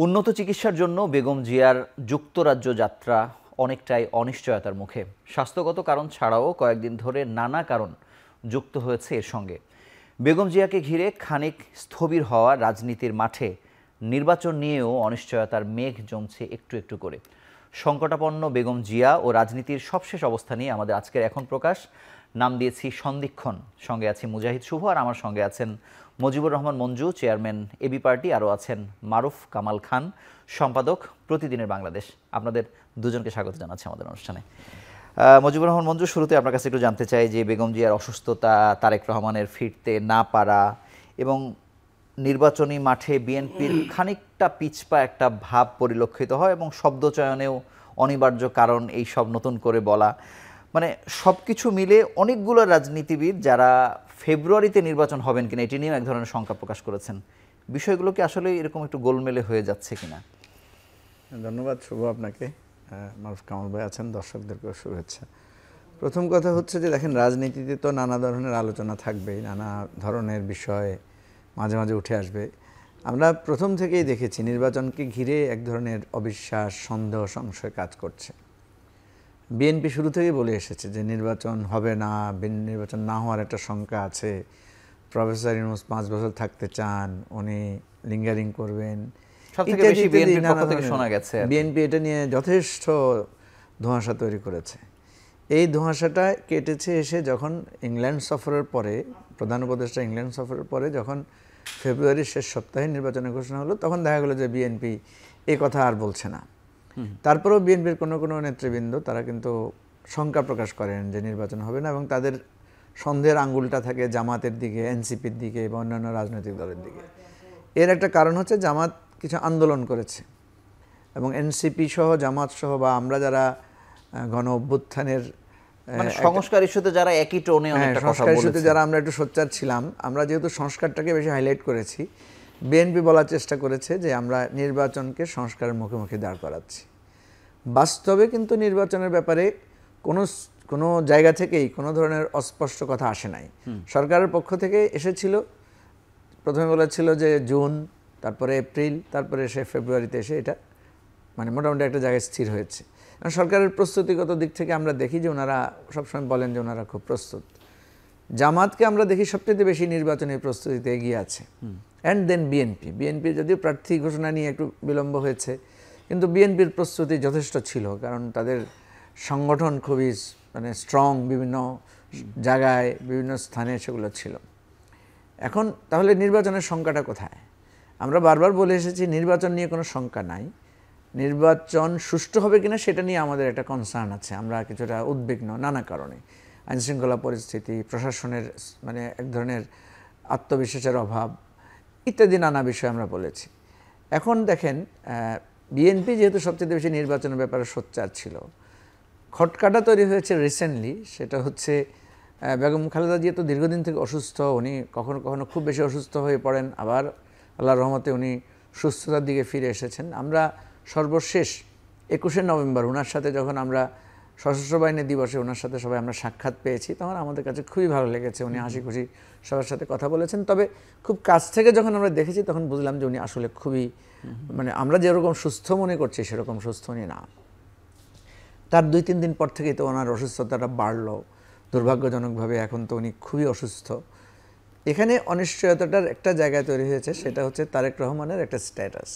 উন্নত চিকিৎসার জন্য বেগম জিয়ার যুক্তরাজ্য যাত্রা অনেকটাই অনিশ্চয়তার মুখে। স্বাস্থ্যগত কারণ ছাড়াও কয়েকদিন ধরে নানা কারণ যুক্ত হয়েছে এর সঙ্গে। বেগম জিয়াকে ঘিরে খানিক স্থবির হওয়া রাজনীতির মাঠে নির্বাচন নিয়েও অনিশ্চয়তার মেঘ জমছে একটু একটু করে। সংকটাপন্ন বেগম জিয়া ও রাজনীতির সবশেষ অবস্থা নিয়ে আমাদের আজকের এখন প্রকাশ নাম দিয়েছি সন্ধিক্ষণ। সঙ্গে আছি মুজাহিদ শুভ, আর আমার সঙ্গে আছেন মুজিবুর রহমান মঞ্জু, চেয়ারম্যান এবি পার্টি, আরও আছেন মারুফ কামাল খান, সম্পাদক প্রতিদিনের বাংলাদেশ। আপনাদের দুজনকে স্বাগত জানাচ্ছি আমাদের অনুষ্ঠানে। মুজিবুর রহমান মঞ্জু, শুরুতে আপনার কাছে একটু জানতে চাই যে বেগম জিয়ার অসুস্থতা, তারেক রহমানের ফিরতে না পারা এবং নির্বাচনী মাঠে বিএনপির খানিকটা পিছপা একটা ভাব পরিলক্ষিত হয় এবং শব্দচয়নেও অনিবার্য কারণ এই সব নতুন করে বলা, মানে সব কিছু মিলে অনেকগুলো রাজনীতিবিদ যারা ফেব্রুয়ারিতে নির্বাচন হবেন কিনা এটি নিয়েও এক ধরনের শঙ্কা প্রকাশ করেছেন। বিষয়গুলো কি আসলে এরকম একটু গোলমেলে হয়ে যাচ্ছে কিনা? ধন্যবাদ শুভ আপনাকে। মারুফ কামাল ভাই আছেন, দর্শকদেরকেও শুভেচ্ছা। প্রথম কথা হচ্ছে যে দেখেন, রাজনীতিতে তো নানা ধরনের আলোচনা থাকবেই, নানা ধরনের বিষয় মাঝে মাঝে উঠে আসবে। আমরা প্রথম থেকেই দেখেছি নির্বাচনকে ঘিরে এক ধরনের অবিশ্বাস, সন্দেহ, সংশয় কাজ করছে। বিএনপি শুরু থেকেই বলে এসেছে যে নির্বাচন হবে না, নির্বাচন না হওয়ার একটা শঙ্কা আছে। প্রফেসর ইউনূস 5 বছর থাকতে চান, উনি লিঙ্গারিং করবেন। বিএনপি এটা নিয়ে যথেষ্ট ধোঁয়াশা তৈরি করেছে। এই ধোঁয়াশাটা কেটেছে এসে যখন ইংল্যান্ড সফরের পরে, প্রধান উপদেষ্টা ইংল্যান্ড সফরের পরে যখন ফেব্রুয়ারির শেষ সপ্তাহে নির্বাচনের ঘোষণা হলো, তখন দেখা গেলো যে বিএনপি এই কথা আর বলছে না। তারপরেও বিএনপির কোনো কোনো নেতৃবৃন্দ তারা কিন্তু শঙ্কা প্রকাশ করেন যে নির্বাচন হবে না, এবং তাদের সন্দেহের আঙ্গুলটা থাকে জামাতের দিকে, এনসিপির দিকে বা অন্যান্য রাজনৈতিক দলের দিকে। এর একটা কারণ হচ্ছে জামাত কিছু আন্দোলন করেছে এবং এনসিপি সহ, জামাত সহ বা আমরা যারা গণ অভ্যুত্থানের সংস্কার ইস্যুতে যারা একই টোনে সংস্কার ইস্যুতে যারা আমরা একটু সোচ্চার ছিলাম, আমরা যেহেতু সংস্কারটাকে বেশি হাইলাইট করেছি, বিএনপি বলার চেষ্টা করেছে যে আমরা নির্বাচনকে সংস্কারের মুখোমুখি দাঁড় করাচ্ছি। বাস্তবে কিন্তু নির্বাচনের ব্যাপারে কোনো জায়গা থেকেই কোনো ধরনের অস্পষ্ট কথা আসে নাই। সরকারের পক্ষ থেকে এসেছিল, প্রথমে বলেছিল যে জুন, তারপরে এপ্রিল, তারপরে এসে ফেব্রুয়ারিতে এসে এটা মানে মোটামুটি একটা জায়গায় স্থির হয়েছে। সরকারের প্রস্তুতিগত দিক থেকে আমরা দেখি যে ওনারা সবসময় বলেন যে ওনারা খুব প্রস্তুত। জামাতকে আমরা দেখি সবচেয়ে বেশি নির্বাচনী প্রস্তুতিতে এগিয়ে আছে। অ্যান্ড দেন বিএনপি যদিও প্রার্থী ঘোষণা নিয়ে একটু বিলম্ব হয়েছে, কিন্তু বিএনপির প্রস্তুতি যথেষ্ট ছিল, কারণ তাদের সংগঠন খুবই মানে স্ট্রং, বিভিন্ন জায়গায় বিভিন্ন স্থানে সেগুলো ছিল। এখন তাহলে নির্বাচনের শঙ্কাটা কোথায়? আমরা বারবার বলে এসেছি নির্বাচন নিয়ে কোনো শঙ্কা নাই, নির্বাচন সুষ্ঠু হবে কিনা সেটা নিয়ে আমাদের একটা কনসার্ন আছে। আমরা কিছুটা উদ্বিগ্ন নানা কারণে, আইনশৃঙ্খলা পরিস্থিতি, প্রশাসনের মানে এক ধরনের আত্মবিশ্বাসের অভাব ইত্যাদি নানা বিষয় আমরা বলেছি। এখন দেখেন, বিএনপি যেহেতু সবচেয়ে বেশি নির্বাচনের ব্যাপারে সোচ্চার ছিল, খটকাটা তৈরি হয়েছে রিসেন্টলি। সেটা হচ্ছে বেগম খালেদা জিয়া তো দীর্ঘদিন থেকে অসুস্থ, উনি কখনো কখনো খুব বেশি অসুস্থ হয়ে পড়েন, আবার আল্লাহর রহমতে উনি সুস্থতার দিকে ফিরে এসেছেন। আমরা সর্বশেষ 21শে নভেম্বর ওনার সাথে যখন আমরা সশস্ত্র বাহিনী দিবসে ওনার সাথে সবাই আমরা সাক্ষাৎ পেয়েছি, তখন আমাদের কাছে খুবই ভালো লেগেছে। উনি হাসি খুশি সবার সাথে কথা বলেছেন। তবে খুব কাছ থেকে যখন আমরা দেখেছি তখন বুঝলাম যে উনি আসলে খুবই মানে আমরা যেরকম সুস্থ মনে করছি সেরকম সুস্থ উনি না। তার 2-3 দিন পর থেকেই তো ওনার অসুস্থতাটা বাড়লো দুর্ভাগ্যজনকভাবে। এখন তো উনি খুবই অসুস্থ। এখানে অনিশ্চয়তাটার একটা জায়গায় তৈরি হয়েছে, সেটা হচ্ছে তারেক রহমানের একটা স্ট্যাটাস,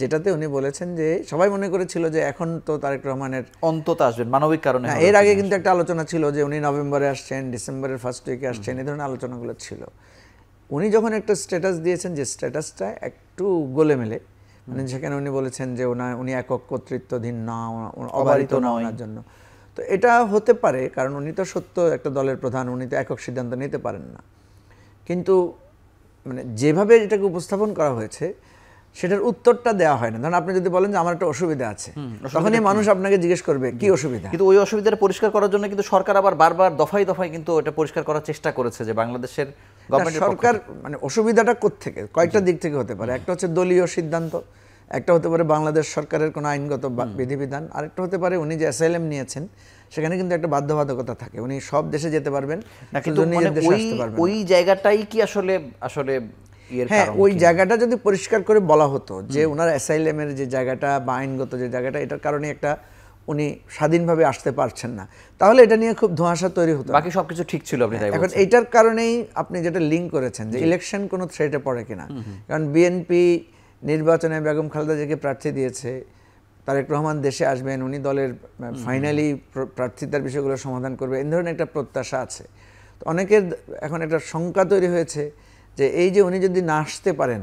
যেটাতে উনি বলেছেন যে সবাই মনে করেছিল যে এখন তো তারেক রহমানের অন্তত আসবেন মানবিক কারণে। এর আগে কিন্তু একটা আলোচনা ছিল যে উনি নভেম্বরে আসছেন, ডিসেম্বরের ফার্স্ট উইকে আসছেন, এই ধরনের আলোচনাগুলো ছিল। উনি যখন একটা স্ট্যাটাস দিয়েছেন, যে স্ট্যাটাসটা একটু গোলেমেলে, মানে সেখানে উনি বলেছেন যে উনি একক কর্তৃত্বধীন না, অবারিত না ওনার জন্য। তো এটা হতে পারে, কারণ উনি তো সত্য একটা দলের প্রধান, উনি তো একক সিদ্ধান্ত নিতে পারেন না। কিন্তু মানে যেভাবে এটাকে উপস্থাপন করা হয়েছে সেটার উত্তরটা দেওয়া হয় না। ধরুন আপনি যদি বলেন যে আমার একটা অসুবিধা আছে, তখনই মানুষ আপনাকে জিজ্ঞেস করবে কি অসুবিধা। কিন্তু ওই অসুবিধাটা পরিষ্কার করার জন্য কিন্তু সরকার আবার বারবার দফায় দফায় কিন্তু এটা পরিষ্কার করার চেষ্টা করেছে যে বাংলাদেশের সরকার মানে অসুবিধাটা কোত্থেকে, কয়েকটা দিক থেকে হতে পারে। একটা হচ্ছে দলীয় সিদ্ধান্ত, একটা হতে পারে বাংলাদেশ সরকারের কোনো আইনগত বিধিবিধান, আরেকটা হতে পারে উনি যে অ্যাসাইলাম নিয়েছেন সেখানে কিন্তু একটা বাধ্যবাধকতা থাকে, উনি সব দেশে যেতে পারবেন, কিন্তু ওই জায়গাটাই কি আসলে আসলে হ্যাঁ, কারণ ওই কি? জায়গাটা যদি পরিষ্কার করে বলা হতো যে ওনার অ্যাসাইলেমের যে জায়গাটা বা আইনগত যে জায়গাটা, এটার কারণে একটা উনি স্বাধীনভাবে আসতে পারছেন না, তাহলে এটা নিয়ে খুব ধোঁয়াশা তৈরি হতো না। বাকি সবকিছু ঠিক ছিল আপনি তাই এখন বলছেন। এইটার কারণেই আপনি যেটা লিঙ্ক করেছেন যে ইলেকশন কোনো থ্রেটে পড়ে কিনা, কারণ বিএনপি নির্বাচনে বেগম খালেদা জিয়াকে প্রার্থী দিয়েছে, তারেক রহমান দেশে আসবেন, উনি দলের ফাইনালি প্রার্থিতার বিষয়গুলো সমাধান করবে, এই ধরনের একটা প্রত্যাশা আছে। তো অনেকের এখন একটা শঙ্কা তৈরি হয়েছে যে এই যে উনি যদি না আসতে পারেন,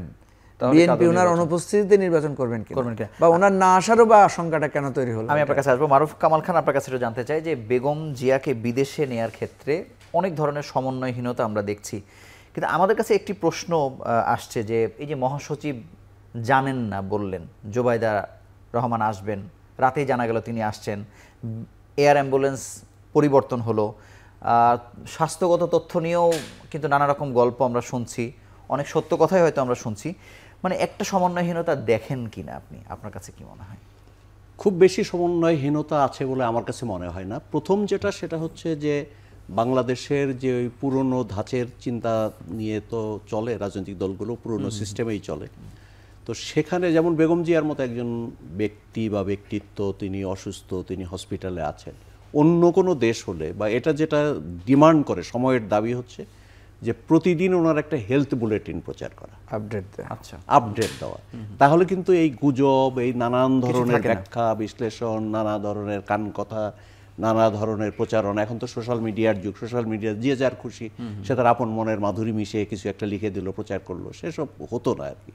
বিএনপি ওনার অনুপস্থিতিতে নির্বাচন করবেন কিনা, বা ওনার না আসারও বা আশঙ্কাটা কেন তৈরি হলো। আমি আপনার কাছে আসবো। মারুফ কামাল খান, আপনার কাছে জানতে চাই যে বেগম জিয়াকে বিদেশে নেয়ার ক্ষেত্রে অনেক ধরনের সমন্বয়হীনতা আমরা দেখছি, কিন্তু আমাদের কাছে একটি প্রশ্ন আসছে যে এই যে মহাসচিব জানেন না বললেন জোবাইদা রহমান আসবেন, রাতেই জানা গেল তিনি আসছেন, এয়ার অ্যাম্বুলেন্স পরিবর্তন হলো, স্বাস্থ্যগত তথ্য নিয়েও কিন্তু নানা রকম গল্প আমরা শুনছি, অনেক সত্য কথাই হয়তো আমরা শুনছি, মানে একটা সমন্বয়হীনতা দেখেন কিনা আপনি, আপনার কাছে কি মনে হয়? খুব বেশি সমন্বয়হীনতা আছে বলে আমার কাছে মনে হয় না। প্রথম যেটা সেটা হচ্ছে যে বাংলাদেশের যে ওই পুরনো ধাঁচের চিন্তা নিয়ে তো চলে, রাজনৈতিক দলগুলো পুরনো সিস্টেমেই চলে। তো সেখানে যেমন বেগম জিয়ার মতো একজন ব্যক্তি বা ব্যক্তিত্ব, তিনি অসুস্থ, তিনি হসপিটালে আছেন, অন্য কোনো দেশ হলে বা এটা যেটা ডিমান্ড করে, সময়ের দাবি হচ্ছে যে প্রতিদিন ওনার একটা হেলথ বুলেটিন প্রচার করা, আপডেট দেয়। আচ্ছা, আপডেট দেওয়া। তাহলে কিন্তু এই গুজব, এই নানান ধরনের ব্যাখ্যা বিশ্লেষণ, নানা ধরনের কান কথা, নানা ধরনের প্রচারণা, এখন তো সোশ্যাল মিডিয়ার যুগ, সোশ্যাল মিডিয়া যে যার খুশি সে তার আপন মনের মাধুরী মিশিয়ে কিছু একটা লিখে দিল, প্রচার করলো, সেসব হতো না আর কি।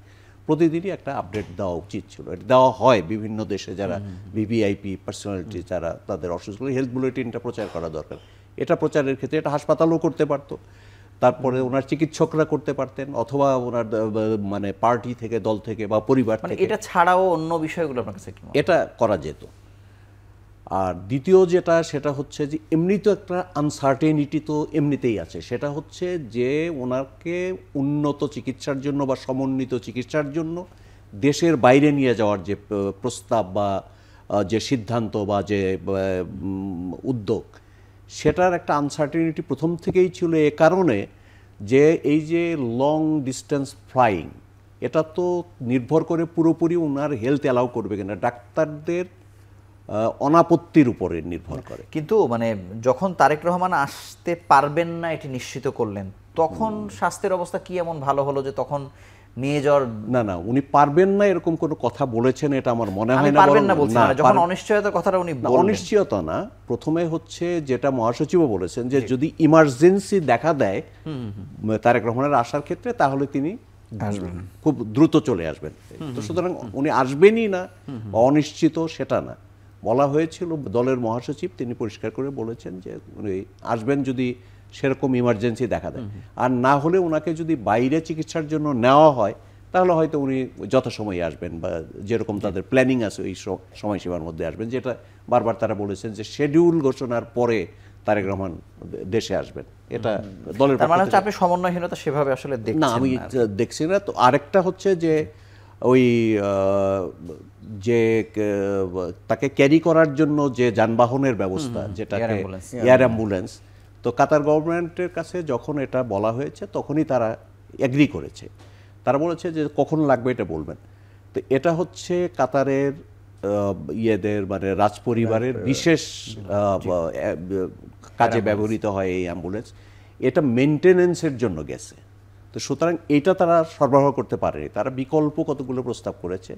প্রতিদিনই একটা আপডেট দেওয়া উচিত ছিল, এটা দেওয়া হয় বিভিন্ন দেশে, যারা ভিভিআইপি পার্সোনালিটি যারা তাদের অসুস্থ, হেলথ বুলেটিনটা প্রচার করা দরকার। এটা প্রচারের ক্ষেত্রে এটা হাসপাতালও করতে পারতো, তারপরে ওনার চিকিৎসকরা করতে পারতেন, অথবা ওনার মানে পার্টি থেকে, দল থেকে বা পরিবার মানে থেকে এটা ছাড়াও অন্য বিষয়গুলো আপনার কাছে কি মনে হয়? এটা করা যেত। আর দ্বিতীয় যেটা সেটা হচ্ছে যে এমনি তো একটা আনসার্টেনিটি তো এমনিতেই আছে, সেটা হচ্ছে যে ওনাকে উন্নত চিকিৎসার জন্য বা সমন্বিত চিকিৎসার জন্য দেশের বাইরে নিয়ে যাওয়ার যে প্রস্তাব বা যে সিদ্ধান্ত বা যে উদ্যোগ, সেটার একটা আনসার্টেনিটি প্রথম থেকেই ছিল, এ কারণে যে এই যে লং ডিস্টেন্স ফ্লাইং, এটা তো নির্ভর করে পুরোপুরি ওনার হেলথ অ্যালাউ করবে কিনা, ডাক্তারদের অনাপত্তির উপরে নির্ভর করে। কিন্তু মানে যখন তারেক রহমান আসতে পারবেন না এটি নিশ্চিত করলেন, তখন স্বাস্থ্যের অবস্থা কি এমন ভালো হলো যে তখন নিয়ে যাওয়ার? না, উনি পারবেন না এরকম কোনো কথা বলেছেন এটা আমার মনে হয় না। পারবেন না বলছেন না, যখন অনিশ্চয়তার কথাটা উনি বললেন। অনিশ্চয়তা না, প্রথমে হচ্ছে যেটা মহাসচিবও বলেছেন যে যদি ইমার্জেন্সি দেখা দেয় তারেক রহমানের আসার ক্ষেত্রে, তাহলে তিনি আসবেন, খুব দ্রুত চলে আসবেন। তো সুতরাং উনি আসবেনই না, অনিশ্চিত সেটা না, বলা হয়েছিল। দলের মহাসচিব তিনি পরিষ্কার করে বলেছেন যে উনি আসবেন যদি সেরকম ইমার্জেন্সি দেখা দেয়, আর না হলে ওনাকে যদি বাইরে চিকিৎসার জন্য নেওয়া হয় তাহলে হয়তো উনি যথাসময়ে আসবেন, বা যেরকম তাদের প্ল্যানিং আছে ওই সময়সীমার মধ্যে আসবেন, যেটা বারবার তারা বলেছেন যে শিডিউল ঘোষণার পরে তারেক রহমান দেশে আসবেন। এটা দলের তার মানে হচ্ছে আপনি সমন্বয়হীনতা সেভাবে আসলে দেখছেন না, আমি দেখছি না। তো আরেকটা হচ্ছে যে ওই যে তাকে ক্যারি করার জন্য যে যানবাহনের ব্যবস্থা, যেটাকে এয়ার অ্যাম্বুলেন্স, তো কাতার গভর্নমেন্টের কাছে যখন এটা বলা হয়েছে তখনই তারা এগ্রি করেছে। তারা বলেছে যে কখন লাগবে এটা বলবেন। তো এটা হচ্ছে কাতারের ইয়েদের মানে রাজপরিবারের বিশেষ কাজে ব্যবহৃত হয় এই অ্যাম্বুলেন্স, এটা মেনটেনেন্সের জন্য গেছে। তো সুতরাং এটা তারা সরবরাহ করতে পারেনি, তারা বিকল্প কতগুলো প্রস্তাব করেছে।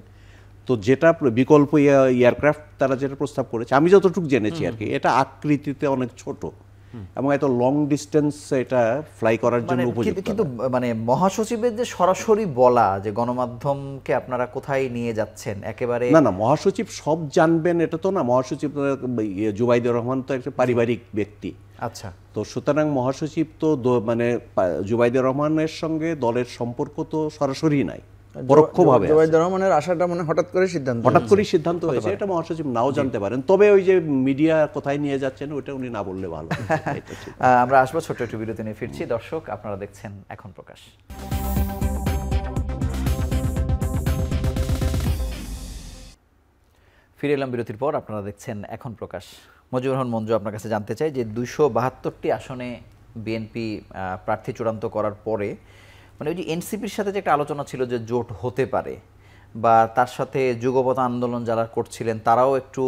তো যেটা বিকল্প এয়ারক্রাফট তারা যেটা প্রস্তাব করেছে, আমি যতটুকু জেনেছি আর কি, এটা আকৃতিতে অনেক ছোট এবং এত লং ডিস্টেন্স এটা ফ্লাই করার জন্য উপযুক্ত। কিন্তু মানে মহাসচিবের যে সরাসরি বলা যে গণমাধ্যমকে আপনারা কোথায় নিয়ে যাচ্ছেন, একেবারে না, মহাসচিব সব জানবেন এটা তো না। মহাসচিব জুবাইদুর রহমান তো একটা পারিবারিক ব্যক্তি। আচ্ছা, তো সুতরাং মহাসচিব তো মানে জুবাইদুর রহমানের সঙ্গে দলের সম্পর্ক তো সরাসরি নাই, পরোক্ষভাবে। জুবাইদুর রহমানের আশাটা মানে হঠাৎ করে সিদ্ধান্ত হয়েছে, এটা মহাসচিব নাও জানতে পারেন। তবে ওই যে মিডিয়া কোথায় নিয়ে যাচ্ছেন ওটা উনি না বললে ভালো। আমরা আসবো ছোট্ট একটু বিরতি নিয়ে ফিরছি। দর্শক, আপনারা দেখছেন এখন প্রকাশ। ফিরে এলাম বিরতির পর, আপনারা দেখছেন এখন প্রকাশ। মজিবুর রহমান মঞ্জু, আপনার কাছে জানতে চাই যে 272টি আসনে বিএনপি প্রার্থী চূড়ান্ত করার পরে মানে ওই যে এনসিপির সাথে যে একটা আলোচনা ছিল যে জোট হতে পারে, বা তার সাথে যুগপৎ আন্দোলন যারা করছিলেন তারাও একটু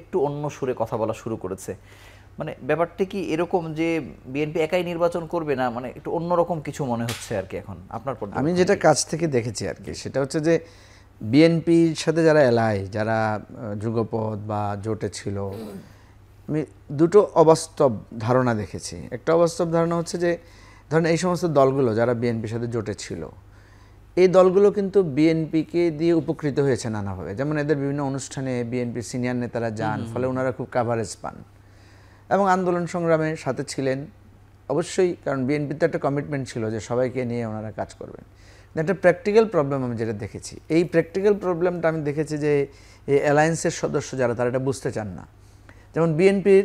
একটু অন্য সুরে কথা বলা শুরু করেছে, মানে ব্যাপারটা কি এরকম যে বিএনপি একাই নির্বাচন করবে না, মানে একটু অন্যরকম কিছু মনে হচ্ছে আর কি এখন আপনার পর্যন্ত? আমি যেটা কাছ থেকে দেখেছি আর কি, সেটা হচ্ছে যে বিএনপির সাথে যারা এলাই, যারা যুগপৎ বা জোটে ছিল, আমি দুটো অবাস্তব ধারণা দেখেছি। একটা অবাস্তব ধারণা হচ্ছে যে ধরেন এই সমস্ত দলগুলো যারা বিএনপির সাথে জোটে ছিল, এই দলগুলো কিন্তু বিএনপিকে দিয়ে উপকৃত হয়েছে নানাভাবে। যেমন এদের বিভিন্ন অনুষ্ঠানে বিএনপির সিনিয়র নেতারা যান, ফলে ওনারা খুব কাভারেজ পান এবং আন্দোলন সংগ্রামের সাথে ছিলেন অবশ্যই, কারণ বিএনপির তো একটা কমিটমেন্ট ছিল যে সবাইকে নিয়ে ওনারা কাজ করবেন। একটা প্র্যাকটিক্যাল প্রবলেম আমি যেটা দেখেছি, এই প্র্যাকটিক্যাল প্রবলেমটা আমি দেখেছি যে এই অ্যালায়েন্সের সদস্য যারা, তারা এটা বুঝতে চান না। যেমন বিএনপির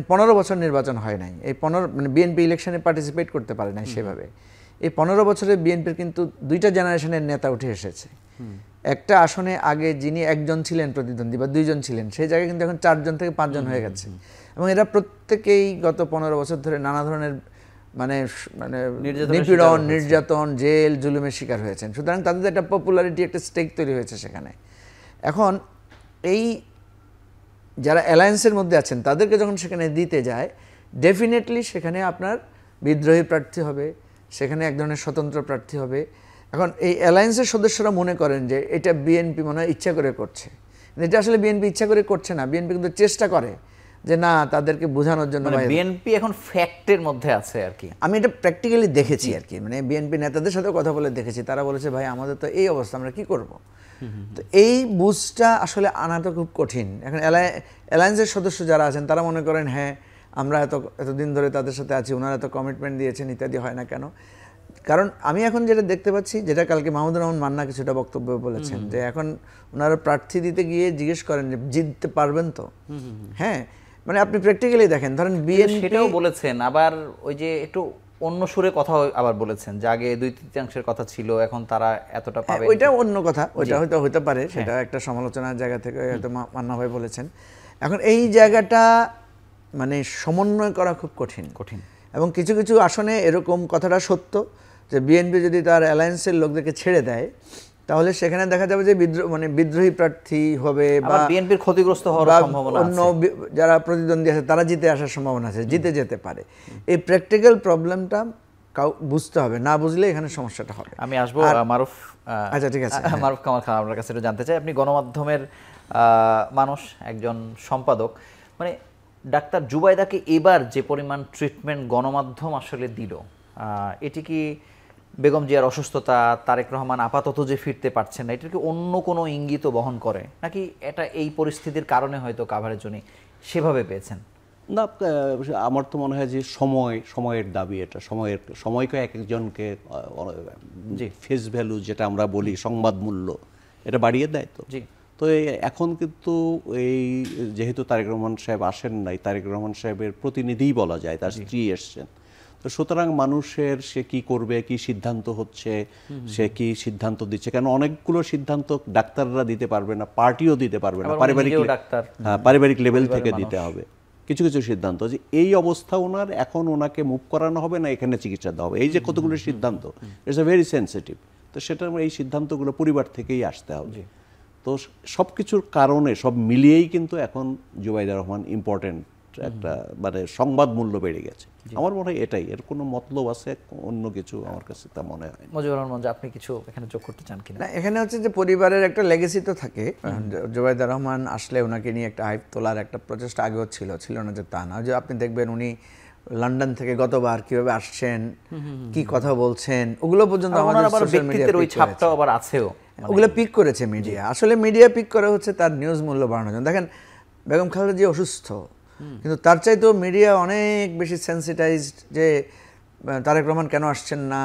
15 বছর নির্বাচন হয় নাই, এই 15 মানে বিএনপি ইলেকশনে পার্টিসিপেট করতে পারে নাই সেভাবে। এই 15 বছরে বিএনপির কিন্তু 2টা জেনারেশনের নেতা উঠে এসেছে। একটা আসনে আগে যিনি একজন ছিলেন প্রতিদ্বন্দ্বী বা 2জন ছিলেন, সেই জায়গায় কিন্তু এখন 4জন থেকে 5জন হয়ে গেছে। এবং এরা প্রত্যেকেই গত 15 বছর ধরে নানা ধরনের মানে মানে নিপীড়ন, নির্যাতন, জেল, জুলুমের শিকার হয়েছেন। সুতরাং তাদের একটা পপুলারিটি, একটা স্টেক তৈরি হয়েছে সেখানে। এখন এই যারা অ্যালায়েন্সের মধ্যে আছেন তাদেরকে যখন সেখানে দিতে যায়, ডেফিনেটলি সেখানে আপনার বিদ্রোহী প্রার্থী হবে, সেখানে এক ধরনের স্বতন্ত্র প্রার্থী হবে। এখন এই অ্যালায়েন্সের সদস্যরা মনে করেন যে এটা বিএনপি মনে হয় ইচ্ছা করে করছে, কিন্তু এটা আসলে বিএনপি ইচ্ছা করে করছে না। বিএনপি কিন্তু চেষ্টা করে যে না, তাদেরকে বোঝানোর জন্য। বিএনপি এখন ফ্যাক্টের মধ্যে আছে আর কি, আমি এটা প্র্যাকটিক্যালি দেখেছি আর কি, মানে বিএনপি নেতাদের সাথে কথা বলে দেখেছি। তারা বলেছে ভাই আমাদের তো এই অবস্থা, আমরা কি করব। তো এই বুঝটা আসলে আনা তো খুব কঠিন। এখন অ্যালায়েন্সের সদস্য যারা আছেন তারা মনে করেন হ্যাঁ আমরা এতদিন ধরে তাদের সাথে আছি, ওনারা এত কমিটমেন্ট দিয়েছেন, ইত্যাদি। হয় না কেন? কারণ আমি এখন যেটা দেখতে পাচ্ছি, যেটা কালকে মাহমুদুর রহমান মান্না কিছুটা বক্তব্য বলেছেন, যে এখন ওনারা প্রার্থী দিতে গিয়ে জিজ্ঞেস করেন যে জিততে পারবেন তো। হ্যাঁ, মানে আপনি প্র্যাকটিক্যালি দেখেন, ধরেন বিএনপি সেটাও বলেছেন, আবার ওই যে একটু অন্য সুরে কথা আবার বলেছেন যে আগে 2/3 কথা ছিল, এখন তারা এতটা পাবে। ওইটা অন্য কথা, ওইটা হয়তো হতে পারে, সেটা একটা সমালোচনার জায়গা থেকে হয়তো মান্না ভাই বলেছেন। এখন এই জায়গাটা মানে সমন্বয় করা খুব কঠিন। এবং কিছু কিছু আসনে এরকম কথাটা সত্য যে বিএনপি যদি তার অ্যালায়েন্সের লোকদেরকে ছেড়ে দেয়, তাহলে সেখানে দেখা যাবে যে বিদ্রোহী প্রার্থী হবে বা বিএনপির ক্ষতিগ্রস্ত হওয়ার সম্ভাবনা আছে, অন্য যারা প্রতিদ্বন্দ্বী আছে তারা জিতে আসার সম্ভাবনা আছে, জিতে যেতে পারে। এই প্র্যাকটিক্যাল প্রবলেমটা বুঝতে হবে, না বুঝলে এখানে সমস্যাটা হবে। আমি আসবো মারুফ। আচ্ছা ঠিক আছে, মারুফ কামাল খান, আপনার কাছে একটু জানতে চাই, আপনি গণমাধ্যমের মানুষ, একজন সম্পাদক, মানে ডাক্তার জুবাইদাকে এবার যে পরিমাণ ট্রিটমেন্ট গণমাধ্যম আসলে দিল, এটি কি বেগম জিয়ার অসুস্থতা, তারেক রহমান আপাতত যে ফিরতে পারছেন না, এটার কি অন্য কোনো ইঙ্গিত বহন করে, নাকি এটা এই পরিস্থিতির কারণে হয়তো কাভারের জন্য সেভাবে পেয়েছেন? না, আমার তো মনে হয় যে সময়ের দাবি, এটা সময়কে এক একজনকে ফেস ভ্যালু যেটা আমরা বলি, সংবাদ মূল্য, এটা বাড়িয়ে দেয়। তো এখন কিন্তু এই যেহেতু তারেক রহমান সাহেব আসেন নাই, তারেক রহমান সাহেবের প্রতিনিধিই বলা যায়, তার স্ত্রী এসছেন, তো সুতরাং মানুষের সে কি করবে, কি সিদ্ধান্ত হচ্ছে, সে কি সিদ্ধান্ত দিচ্ছে, কেন অনেকগুলো সিদ্ধান্ত ডাক্তাররা দিতে পারবে না, পার্টিও দিতে পারবে না, পারিবারিক লেভেল থেকে দিতে হবে কিছু কিছু সিদ্ধান্ত। যে এই অবস্থা ওনার, এখন ওনাকে মুভ করানো হবে না এখানে চিকিৎসা দেওয়া হবে, এই যে কতগুলো সিদ্ধান্ত, ইটস এ ভেরি সেন্সিটিভ। তো সেটা এই সিদ্ধান্তগুলো পরিবার থেকেই আসতে হবে। তো সব কিছুর কারণে সব মিলিয়েই কিন্তু এখন জুবাইদা রহমান ইম্পর্টেন্ট একটা, মানে সংবাদ মূল্য বেড়ে গেছে। আমার মনে হয় এটাই, এর কোনো মতলব আছে অন্য কিছু আমার কাছে তা মনে হয়। মুজিবুর রহমান, আপনি কিছু এখানে যোগ করতে চান কিনা? এখানে হচ্ছে যে পরিবারের একটা লেগেসি তো থাকে। জুবাইদা রহমান আসলে ওনাকে নিয়ে একটা হাইপ তোলার একটা প্রচেষ্টা আগেও ছিল না যে তা না। যে আপনি দেখবেন উনি লন্ডন থেকে গতবার কিভাবে আসছেন, কি কথা বলছেন, ওগুলো পর্যন্ত আমাদের সোশ্যাল মিডিয়াতে ওই ছাপটাও আবার আছেও, ওগুলো পিক করেছে মিডিয়া। আসলে মিডিয়া পিক করে হচ্ছে তার নিউজ মূল্য বাড়ানোর জন্য। দেখেন বেগম খালেদা জিয়া অসুস্থ, কিন্তু তার চাইতেও মিডিয়া অনেক বেশি সেন্সিটাইজড যে তারেক রহমান কেন আসছেন না,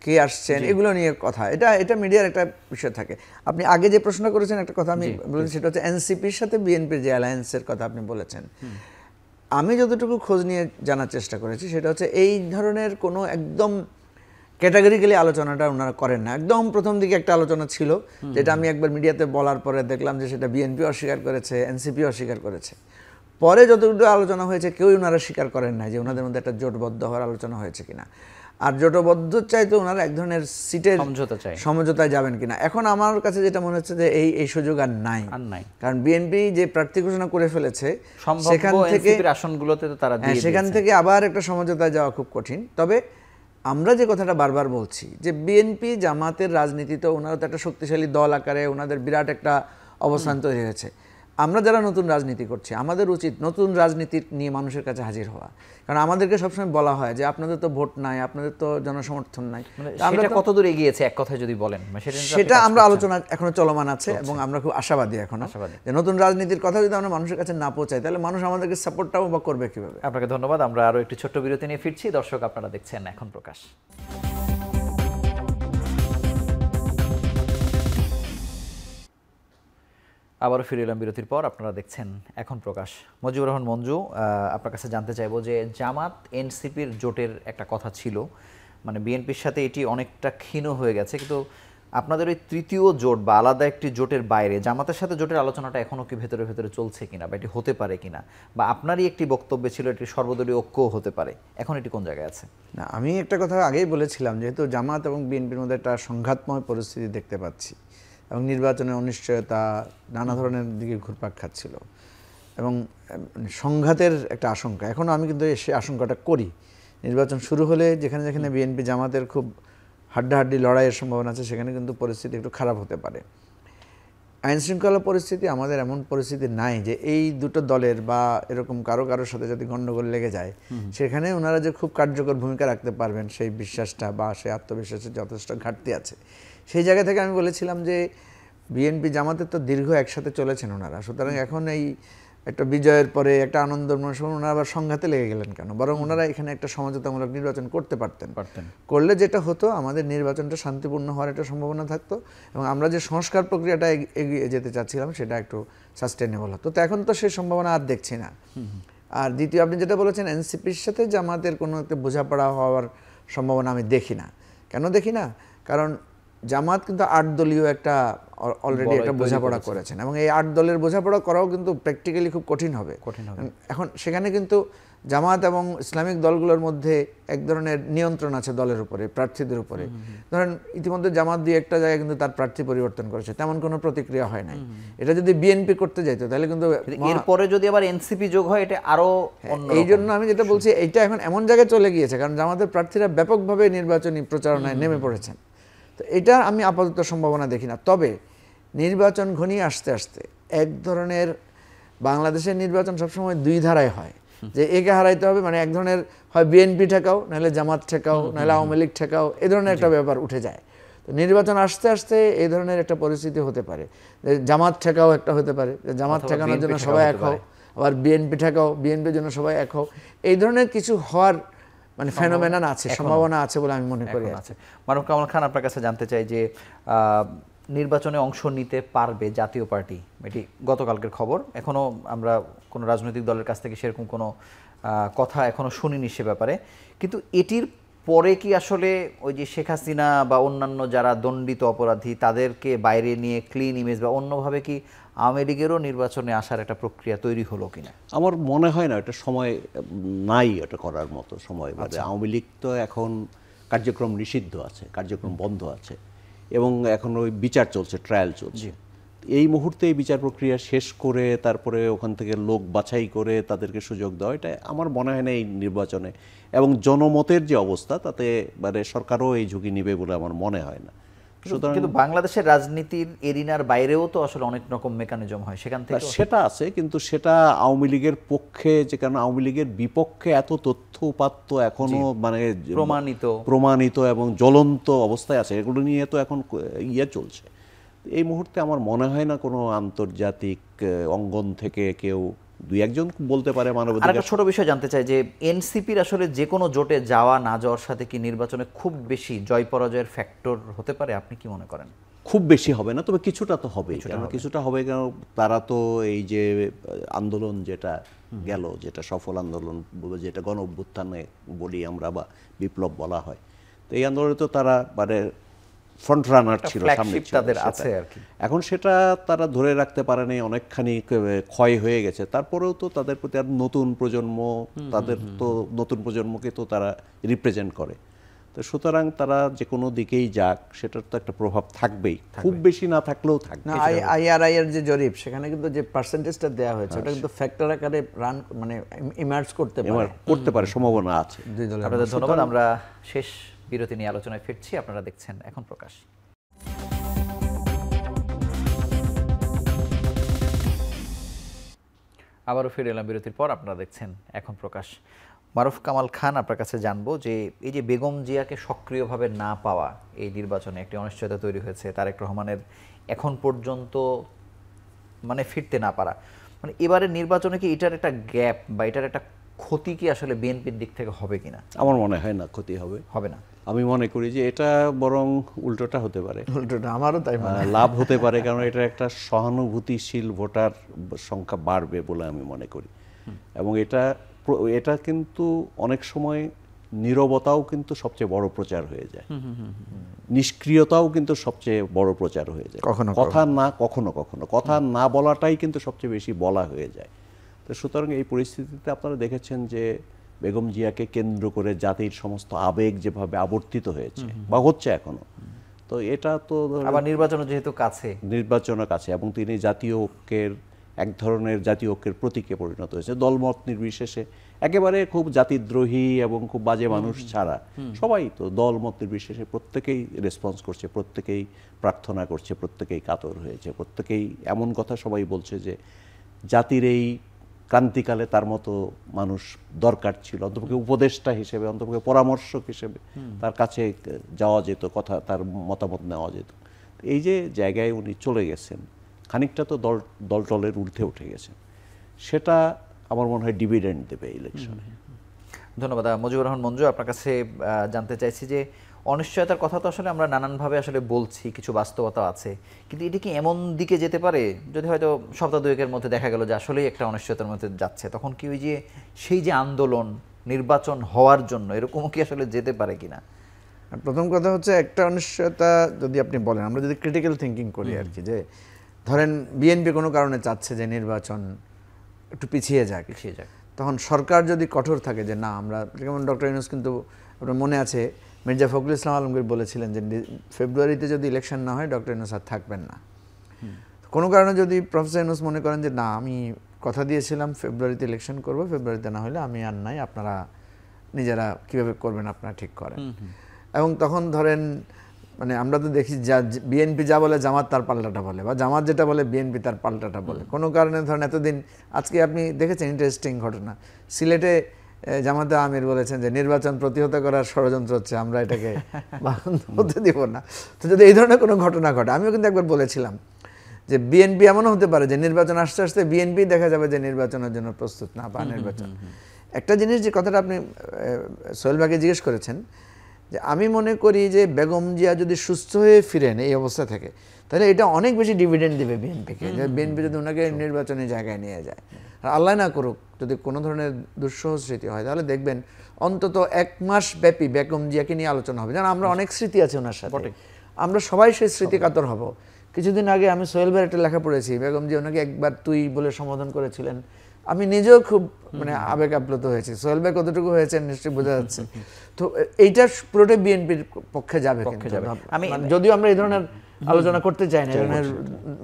কে আসছেন, এগুলো নিয়ে কথা। এটা মিডিয়ার একটা বিষয় থাকে। আপনি আগে যে প্রশ্ন করেছেন একটা কথা আমি বলেছি, সেটা হচ্ছে এনসিপির সাথে বিএনপির যে অ্যালায়েন্সের কথা আপনি বলেছেন। আমি যতটুকু খোঁজ নিয়ে জানার চেষ্টা করেছি সেটা হচ্ছে এই ধরনের কোনো একদম ক্যাটাগরিক্যালি আলোচনাটা ওনারা করেন না। একদম প্রথম দিকে একটা আলোচনা ছিল, যেটা আমি একবার মিডিয়াতে বলার পরে দেখলাম যে সেটা বিএনপি অস্বীকার করেছে, এনসিপি অস্বীকার করেছে। পরে যতটুকু আলোচনা হয়েছে কেউই ওনারা স্বীকার করেন না যে ওনাদের মধ্যে একটা জোটবদ্ধ হওয়ার আলোচনা হয়েছে কিনা। আর জোটবদ্ধ চাইতে ওনারা এক ধরনের সিটের সমঝোতা চাই। সমঝোতায় যাবেন কিনা। এখন আমার কাছে যেটা মনে হচ্ছে যে এই সুযোগ আর নাই, কারণ বিএনপি যে প্রার্থী ঘোষণা করে ফেলেছে সেখান থেকে আসনগুলোতে তো তারা দিয়ে সেখান থেকে আবার একটা সমঝোতায় যাওয়া খুব কঠিন। তবে আমরা যে কথাটা বারবার বলছি যে বিএনপি জামাতের রাজনীতিতে ওনারা তো একটা শক্তিশালী দল আকারে ওনাদের বিরাট একটা অবস্থান তৈরি হয়েছে। আমরা যারা নতুন রাজনীতি করছি আমাদের উচিত নতুন রাজনীতি নিয়ে মানুষের কাছে হাজির হওয়া, কারণ আমাদেরকে সবসময় বলা হয় যে আপনাদের তো ভোট নাই, আপনাদের তো জনসমর্থন নাই। আমরা কতদূর এগিয়েছে এক কথায় যদি বলেন? সেটা আমরা আলোচনা এখনো চলমান আছে এবং আমরা খুব আশাবাদী এখনো যে নতুন রাজনীতির কথা যদি আমরা মানুষের কাছে না পৌঁছাই তাহলে মানুষ আমাদেরকে সাপোর্টটাও বা করবে কিভাবে। আপনাকে ধন্যবাদ। আমরা আরো একটি ছোট্ট বিরতি নিয়ে ফিরছি। দর্শক, আপনারা দেখছেন এখন প্রকাশ। আবারও ফিরে এলাম বিরতির পর। আপনারা দেখছেন এখন প্রকাশ। মজিবুর রহমান মঞ্জু, আপনার কাছে জানতে চাইবো যে জামাত এনসিপির জোটের একটা কথা ছিল, মানে বিএনপির সাথে এটি অনেকটা ক্ষীণ হয়ে গেছে, কিন্তু আপনাদের ওই তৃতীয় জোট বা আলাদা একটি জোটের বাইরে জামাতের সাথে জোটের আলোচনাটা এখনও কি ভেতরে ভেতরে চলছে কিনা, বা এটি হতে পারে কিনা, বা আপনারই একটি বক্তব্য ছিল এটি সর্বদলীয় ঐক্যও হতে পারে, এখন এটি কোন জায়গায় আছে? না, আমি একটা কথা আগেই বলেছিলাম, যেহেতু জামাত এবং বিএনপির মধ্যে একটা সংঘাতময় পরিস্থিতি দেখতে পাচ্ছি এবং নির্বাচনের অনিশ্চয়তা নানা ধরনের দিকে ঘুরপাক খাচ্ছিল এবং সংঘাতের একটা আশঙ্কা, এখনও আমি কিন্তু সে আশঙ্কাটা করি। নির্বাচন শুরু হলে যেখানে যেখানে বিএনপি জামাতের খুব হাড্ডাহাড্ডি লড়াইয়ের সম্ভাবনা আছে সেখানে কিন্তু পরিস্থিতি একটু খারাপ হতে পারে। আইনশৃঙ্খলা পরিস্থিতি আমাদের এমন পরিস্থিতি নাই যে এই দুটো দলের বা এরকম কারোর সাথে যদি গণ্ডগোল লেগে যায় সেখানে ওনারা যে খুব কার্যকর ভূমিকা রাখতে পারবেন সেই বিশ্বাসটা বা সেই আত্মবিশ্বাসের যথেষ্ট ঘাটতি আছে। সেই জায়গা থেকে আমি বলেছিলাম যে বিএনপি জামাতের তো দীর্ঘ একসাথে চলেছেন ওনারা, সুতরাং এখন এই একটা বিজয়ের পরে একটা আনন্দময় সময় ওনারা আবার সংঘাতে লেগে গেলেন কেন? বরং ওনারা এখানে একটা সমঝোতামূলক নির্বাচন করতে পারতেন। করলে যেটা হতো, আমাদের নির্বাচনটা শান্তিপূর্ণ হওয়ার একটা সম্ভাবনা থাকতো এবং আমরা যে সংস্কার প্রক্রিয়াটা এগিয়ে যেতে চাচ্ছিলাম সেটা একটু সাস্টেনেবল হতো। তো এখন তো সেই সম্ভাবনা আর দেখছি না। আর দ্বিতীয়, আপনি যেটা বলেছেন এনসিপির সাথে জামাতের কোনো একটা বোঝাপড়া হওয়ার সম্ভাবনা আমি দেখি না। কেন দেখি না? কারণ জামাত কিন্তু 8 দলীয় একটা অলরেডি একটা বোঝাপড়া করেছেন এবং এই 8 দলের বোঝাপড়া করাও কিন্তু প্র্যাকটিক্যালি খুব কঠিন হবে। এখন সেখানে কিন্তু জামাত এবং ইসলামিক দলগুলোর মধ্যে এক ধরনের নিয়ন্ত্রণ আছে দলের উপরে, প্রার্থীদের উপরে। ধরেন ইতিমধ্যে জামাত দিয়ে একটা জায়গায় কিন্তু তার প্রার্থী পরিবর্তন করেছে, তেমন কোনো প্রতিক্রিয়া হয় নাই। এটা যদি বিএনপি করতে যাইতো তাহলে কিন্তু এরপরে যদি আবার এনসিপি যোগ হয় এটা আরো এই জন্য আমি যেটা বলছি এইটা এখন এমন জায়গায় চলে গিয়েছে কারণ জামাতের প্রার্থীরা ব্যাপকভাবে নির্বাচনী প্রচারণায় নেমে পড়েছেন। তো এটা আমি আপাতত সম্ভাবনা দেখি না। তবে নির্বাচন ঘনিয়ে আসতে আসতে এক ধরনের বাংলাদেশের নির্বাচন সবসময় দুই ধারায় হয়, যে একে হারাইতে হবে, মানে এক ধরনের হয় বিএনপি ঠেকাও, নাহলে জামাত ঠেকাও, নাহলে আওয়ামী লীগ ঠেকাও, এই ধরনের একটা ব্যাপার উঠে যায়। তো নির্বাচন আসতে আসতে এই ধরনের একটা পরিস্থিতি হতে পারে, জামাত ঠেকাও একটা হতে পারে, জামাত ঠেকানোর জন্য সবাই এক হও, আবার বিএনপি ঠেকাও, বিএনপির জন্য সবাই এক হও, এই ধরনের কিছু হওয়ার মানে ফেনোমেনন আছে, সম্ভাবনা আছে বলে আমি মনে করি। মারুফ কামাল খান, আপনার কাছে জানতে চাই যে নির্বাচনে অংশ নিতে পারবে জাতীয় পার্টি, এটি গতকালকের খবর, এখনো আমরা কোনো রাজনৈতিক দলের কাছ থেকে সেরকম কোনো কথা এখনো শুনিনি সে ব্যাপারে, কিন্তু এটির পরে কি আসলে ওই যে শেখ হাসিনা বা অন্যান্য যারা দণ্ডিত অপরাধী তাদেরকে বাইরে নিয়ে ক্লিন ইমেজ বা অন্যভাবে কি আওয়ামী লীগেরও নির্বাচনে আসার একটা প্রক্রিয়া তৈরি হলো কিনা? আমার মনে হয় না, এটা সময় নাই এটা করার মতো সময়। মানে আওয়ামী লীগ তো এখন কার্যক্রম নিষিদ্ধ আছে, কার্যক্রম বন্ধ আছে এবং এখন ওই বিচার চলছে, ট্রায়াল চলছে। এই মুহূর্তে এই বিচার প্রক্রিয়া শেষ করে তারপরে ওখান থেকে লোক বাছাই করে তাদেরকে সুযোগ দেওয়া, এটা আমার মনে হয় না এই নির্বাচনে, এবং জনমতের যে অবস্থা তাতে মানে সরকারও এই ঝুঁকি নেবে বলে আমার মনে হয় না। কিন্তু বাংলাদেশের রাজনীতির এরিনার বাইরেও তো আসলে অনেক রকম মেকানিজম হয়, সেখান থেকে সেটা আছে, কিন্তু সেটা আওয়ামী লীগের পক্ষে, যে কারণে আওয়ামী লীগের বিপক্ষে এত তথ্য উপাত্ত এখনো মানে প্রমাণিত এবং জ্বলন্ত অবস্থায় আছে, এগুলো নিয়ে তো এখন ইয়ে চলছে। এই মুহূর্তে আমার মনে হয় না কোনো আন্তর্জাতিক অঙ্গন থেকে কেউ, দুই একজন বলতে পারে মানবাধিকার। একটা ছোট বিষয় জানতে চাই যে এনসিপির আসলে যে কোনো জোটে যাওয়া না যাওয়ার সাথে কি নির্বাচনে খুব বেশি জয় পরাজয়ের ফ্যাক্টর হতে পারে, আপনি কি মনে করেন? খুব বেশি হবে না, তবে কিছুটা তো হবে, কিছুটা হবে। কারণ তারা তো এই যে আন্দোলন যেটা গেল, যেটা সফল আন্দোলন, যেটা গণ অভ্যুত্থানে বলি আমরা বা বিপ্লব বলা হয়, তো এই আন্দোলনে তো তারা মানে ফ্রন্ট রানার ছিল, সামনে তাদের আছে আর কি। এখন সেটা তারা ধরে রাখতে পারেনি, অনেকখানি ক্ষয় হয়ে গেছে। তারপরেও তো তাদের প্রতি আর নতুন প্রজন্ম, তাদের তো নতুন প্রজন্মকে তো তারা রিপ্রেজেন্ট করে, তো সুতরাং তারা যে কোনো দিকেই যাক সেটার তো একটা প্রভাব থাকবেই, খুব বেশি না থাকলেও থাকবে। না, আইআরআই এর যে জরিপ সেখানে কিন্তু যে পার্সেন্টেজটা দেওয়া হয়েছে ওটা কিন্তু ফ্যাক্টর আকারে রান মানে ইমার্জ করতে পারে, সম্ভাবনা আছে। দুই দলের। আপনাদের ধন্যবাদ। আমরা শেষ বিরতি নিয়ে আলোচনায় ফিরছি। আপনারা দেখছেন এখন প্রকাশ। আবারও ফিরে এলাম বিরতির পর। আপনারা দেখছেন এখন প্রকাশ। মারুফ কামাল খান, আপনার কাছে জানবো যে এই যে বেগম জিয়াকে সক্রিয়ভাবে না পাওয়া এই নির্বাচনে একটি অনিশ্চয়তা তৈরি হয়েছে, তারেক রহমানের এখন পর্যন্ত মানে ফিরতে না পারা, মানে এবারের নির্বাচনে কি এটার একটা গ্যাপ বা এটার একটা ক্ষতি কি আসলে বিএনপির দিক থেকে হবে কিনা? আমার মনে হয় না ক্ষতি হবে না। আমি মনে করি যে এটা বরং উল্টোটা হতে পারে, উল্টোটা আমারও তাই মনে হয়। লাভ হতে পারে, কারণ এটা একটা সহানুভূতিশীল ভোটার সংখ্যা বাড়বে বলে আমি মনে করি। এবং এটা কিন্তু অনেক সময় নীরবতাও কিন্তু সবচেয়ে বড় প্রচার হয়ে যায়, নিষ্ক্রিয়তাও কিন্তু সবচেয়ে বড় প্রচার হয়ে যায়, কখনো কথা না বলাটাই কিন্তু সবচেয়ে বেশি বলা হয়ে যায়। তো সুতরাং এই পরিস্থিতিতে আপনারা দেখেছেন যে বেগম জিয়াকে কেন্দ্র করে জাতির সমস্ত আবেগ যেভাবে আবর্তিত হয়েছে বা হচ্ছে এখনো, তো এটা তো আবার নির্বাচন যেহেতু নির্বাচনের কাছে, এবং তিনি জাতীয় ঐক্যের এক ধরনের জাতীয় ঐক্যের প্রতীকে পরিণত হয়েছে, দলমত নির্বিশেষে। একেবারে খুব জাতিদ্রোহী এবং খুব বাজে মানুষ ছাড়া সবাই তো দলমত নির্বিশেষে প্রত্যেকেই রেসপন্স করছে, প্রত্যেকেই প্রার্থনা করছে, প্রত্যেকেই কাতর হয়েছে, প্রত্যেকেই এমন কথা সবাই বলছে যে জাতির এই ক্রান্তিকালে তার মতো মানুষ দরকার ছিল, অন্তপক্ষে উপদেষ্টা হিসেবে, অন্তপক্ষে পরামর্শক হিসেবে তার কাছে যাওয়া যেত, কথা তার মতামত নেওয়া যেত। এই যে জায়গায় উনি চলে গেছেন, খানিকটা তো দলের ঊর্ধ্বে উঠে গেছেন, সেটা আমার মনে হয় ডিভিডেন্ড দেবে ইলেকশনে। ধন্যবাদ। মজিবুর রহমান মঞ্জু, আপনার কাছে জানতে চাইছি যে অনিশ্চয়তার কথা তো আসলে আমরা নানানভাবে আসলে বলছি, কিছু বাস্তবতা আছে, কিন্তু এটা কি এমন দিকে যেতে পারে যদি হয়তো সপ্তাহ দুয়েকের মধ্যে দেখা গেল যে আসলেই একটা অনিশ্চয়তার মধ্যে যাচ্ছে, তখন কি ওই যে সেই যে আন্দোলন নির্বাচন হওয়ার জন্য এরকমও কি আসলে যেতে পারে কিনা? প্রথম কথা হচ্ছে একটা অনিশ্চয়তা যদি আপনি বলেন, আমরা যদি ক্রিটিক্যাল থিঙ্কিং করি আর কি, যে ধরেন বিএনপি কোনো কারণে চাচ্ছে যে নির্বাচন একটু পিছিয়ে যাক, তখন সরকার যদি কঠোর থাকে যে না আমরা, যেমন ডক্টর ইউনূস কিন্তু আপনার মনে আছে মির্জা ফখরুল ইসলাম আলমগীর বলেছিলেন যে ফেব্রুয়ারিতে যদি ইলেকশন না হয় ডক্টর ইউনূস আর থাকবেন না। কোনো কারণে যদি প্রফেসর ইউনূস মনে করেন যে না আমি কথা দিয়েছিলাম ফেব্রুয়ারিতে ইলেকশন করব, ফেব্রুয়ারিতে না হলে আমি আর নাই, আপনারা নিজেরা কীভাবে করবেন আপনারা ঠিক করেন। এবং তখন ধরেন মানে আমরা তো দেখি যা বিএনপি যা বলে জামাত তার পাল্টাটা বলে, বা জামাত যেটা বলে বিএনপি তার পাল্টাটা বলে। কোনো কারণে ধরেন এতদিন, আজকে আপনি দেখেছেন ইন্টারেস্টিং ঘটনা, সিলেটে জামাতে আমির বলেছেন যে নির্বাচন প্রতিহত করার ষড়যন্ত্র হচ্ছে, আমরা এটাকে হতে দিব না। তো যদি এই ধরনের কোনো ঘটনা ঘটে, আমিও কিন্তু একবার বলেছিলাম যে বিএনপি এমনও হতে পারে যে নির্বাচন আসতে আসতে বিএনপি দেখা যাবে যে নির্বাচনের জন্য প্রস্তুত না, বা নির্বাচন। একটা জিনিস যে কথাটা আপনি সোহেল ভাইকে জিজ্ঞেস করেছেন, যে আমি মনে করি যে বেগম জিয়া যদি সুস্থ হয়ে ফিরেন এই অবস্থা থেকে, তাহলে এটা অনেক বেশি ডিভিডেন্ড দেবে বিএনপিকে, যে বিএনপি যদি ওনাকে নির্বাচনী জায়গায় নিয়ে যায়। আর আল্লাহ না করুক যদি কোনো ধরনের দুঃসহ স্মৃতি হয়, তাহলে দেখবেন অন্তত 1 মাস ব্যাপী বেগম জিয়াকে নিয়ে আলোচনা হবে। যেন আমরা অনেক স্মৃতি আছে ওনার সাথে, আমরা সবাই সেই স্মৃতি কাতর হব। কিছুদিন আগে আমি সোহেল ভাইয়ের একটা লেখা পড়েছি, বেগম জিয়া ওনাকে একবার তুই বলে সম্বোধন করেছিলেন, আমি নিজেও খুব মানে আবেগ আপ্লুত হয়েছি। সোহেল ভাই কতটুকু হয়েছেন নিশ্চয়ই বোঝা যাচ্ছে। তো এইটা পুরোটাই বিএনপির পক্ষে যাবে, আমি যদিও আমরা এই ধরনের আলোচনা করতে চাই না,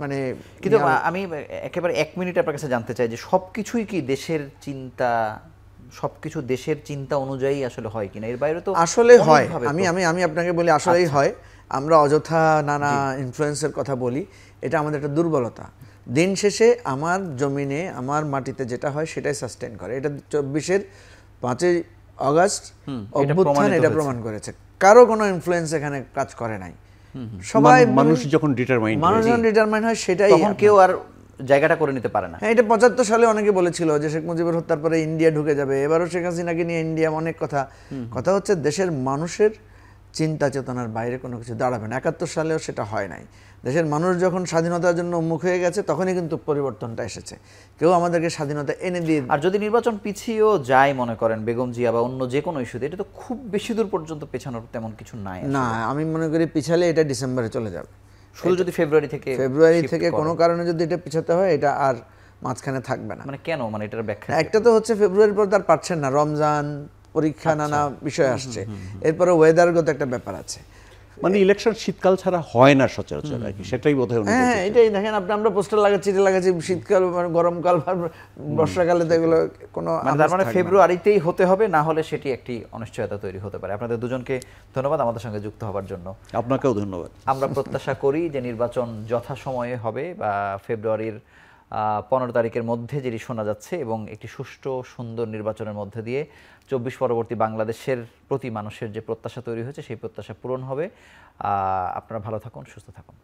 মানে কিন্তু আমি একেবারে 1 মিনিট আপনার কাছে জানতে চাই যে সবকিছুই কি দেশের চিন্তা, সবকিছু দেশের চিন্তা অনুযায়ী আসলে হয় কিনা, এর বাইরে তো আসলে হয়। আমি আপনাকে বলি আসলেই হয়। আমরা অযথা নানা ইনফ্লুয়েন্সের কথা বলি, এটা আমাদের একটা দুর্বলতা। দিন শেষে আমার জমিনে আমার মাটিতে যেটা হয় সেটাই সাস্টেইন করে। এটা 24-এর 5ই আগস্ট অভ্যুত্থান এটা প্রমাণ করেছে, কারো কোনো ইনফ্লুয়েন্স এখানে কাজ করে নাই। সবাই মানুষ যখন ডিটারমাইন হয় সেটাই, তখন কেউ আর জায়গাটা করে নিতে পারে না। হ্যাঁ, এটা 75 সালে অনেকে বলেছিল যে শেখ মুজিবুর হত্যার পরে ইন্ডিয়া ঢুকে যাবে, এবারও শেখ হাসিনাকে নিয়ে ইন্ডিয়া, অনেক কথা হচ্ছে দেশের মানুষের চিন্তা চেতনার বাইরে কোনো কিছু দাঁড়াবে না। 71 সালেও সেটা হয় নাই। দেশের মানুষ যখন স্বাধীনতার জন্য উন্মুখ হয়ে গেছে তখনই কিন্তু পরিবর্তনটা এসেছে। কেউ আমাদেরকে স্বাধীনতা এনে দিয়ে, আর যদি নির্বাচন পিছিয়েও যায় মনে করেন বেগম জিয়া বা অন্য যে কোনো ইস্যুতে, এটা তো খুব বেশি দূর পর্যন্ত পেছানোর তেমন কিছু নাই না। আমি মনে করি পিছালে এটা ডিসেম্বরে চলে যাবে, শুধু যদি ফেব্রুয়ারি থেকে কোনো কারণে যদি এটা পিছাতে হয়, এটা আর মাঝখানে থাকবে না। মানে কেন, মানে এটার ব্যাখ্যা একটা তো হচ্ছে ফেব্রুয়ারির পর তার পারছেন না, রমজান পরীক্ষা নানা বিষয় আসছে, এরপরে ওয়েদারগত একটা ব্যাপার আছে। মানে ইলেকশন শীতকাল ছাড়া হয় না সচরাচর আর কি, সেটাই বোধহয় উনি হ্যাঁ, বলতে এটাই দেখেন আপনি, আমরা পোস্টার লাগাচ্ছি, এটা লাগাচ্ছি শীতকাল, মানে গরমকাল, বর্ষাকালে তো এগুলো কোনো তার মানে ফেব্রুয়ারিতেই হতে হবে, না হলে সেটি একটি অনিশ্চয়তা তৈরি হতে পারে। আপনাদের দুজনকে ধন্যবাদ আমাদের সঙ্গে যুক্ত হবার জন্য। আপনাকেও ধন্যবাদ। আমরা প্রত্যাশা করি যে নির্বাচন যথাসময়ে হবে, বা ফেব্রুয়ারির 15 তারিখের মধ্যে যেটি শোনা যাচ্ছে, এবং একটি সুষ্ঠু সুন্দর নির্বাচনের মধ্যে দিয়ে 24 পরবর্তী বাংলাদেশের প্রতি মানুষের যে প্রত্যাশা তৈরি হয়েছে সেই প্রত্যাশা পূরণ হবে। আপনারা ভালো থাকুন, সুস্থ থাকুন।